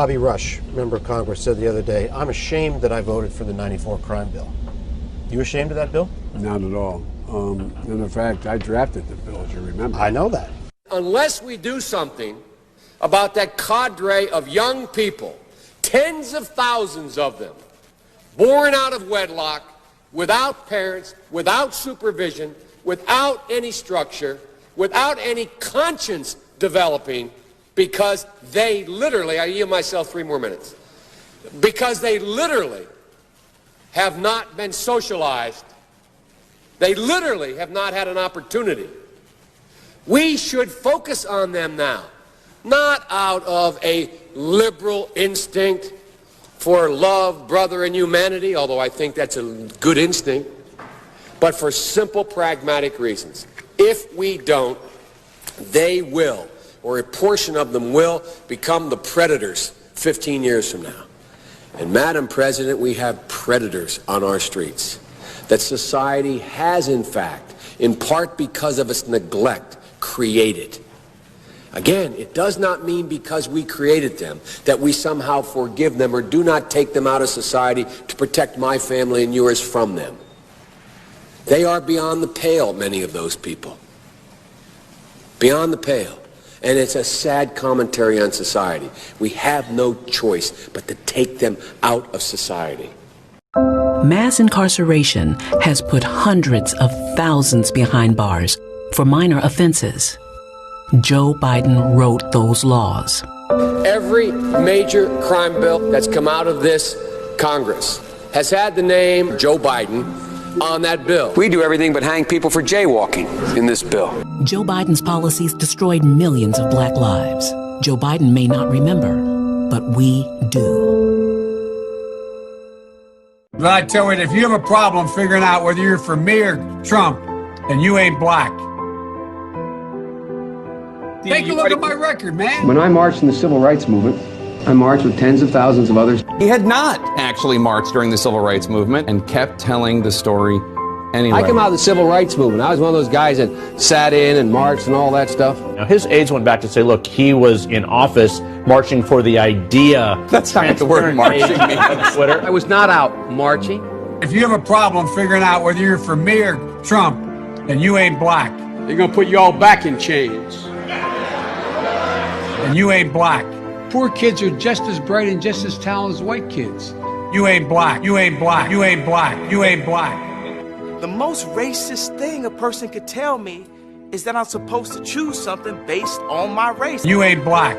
Bobby Rush, member of Congress, said the other day, "I'm ashamed that I voted for the '94 crime bill." You ashamed of that bill? Not at all. In fact, I drafted the bill, as you remember. I know that. Unless we do something about that cadre of young people, tens of thousands of them, born out of wedlock, without parents, without supervision, without any structure, without any conscience developing, because they literally, I yield myself 3 more minutes, because they literally have not been socialized. They literally have not had an opportunity. We should focus on them now, not out of a liberal instinct for love, brother, and humanity, although I think that's a good instinct, but for simple, pragmatic reasons. If we don't, they will, or a portion of them will, become the predators 15 years from now. And Madam President, we have predators on our streets that society has, in fact, in part because of its neglect, created. Again, it does not mean because we created them that we somehow forgive them or do not take them out of society to protect my family and yours from them. They are beyond the pale, many of those people. Beyond the pale. And it's a sad commentary on society. We have no choice but to take them out of society. Mass incarceration has put hundreds of thousands behind bars for minor offenses. Joe Biden wrote those laws. Every major crime bill that's come out of this Congress has had the name Joe Biden on that bill. We do everything but hang people for jaywalking in this bill. Joe Biden's policies destroyed millions of black lives. Joe Biden may not remember, but we do. But I tell you, if you have a problem figuring out whether you're for me or Trump, and you ain't black, take a look at my record, man. When I marched in the civil rights movement, I marched with tens of thousands of others. He had not actually marched during the civil rights movement and kept telling the story anyway. I came out of the civil rights movement. I was one of those guys that sat in and marched and all that stuff. Now, his aides went back to say, look, he was in office marching for the idea. That's not what the word marching means. Twitter. I was not out marching. If you have a problem figuring out whether you're for me or Trump, and you ain't black, they're gonna put you all back in chains. And you ain't black. Poor kids are just as bright and just as talented as white kids. You ain't black. You ain't black. You ain't black. You ain't black. The most racist thing a person could tell me is that I'm supposed to choose something based on my race. You ain't black.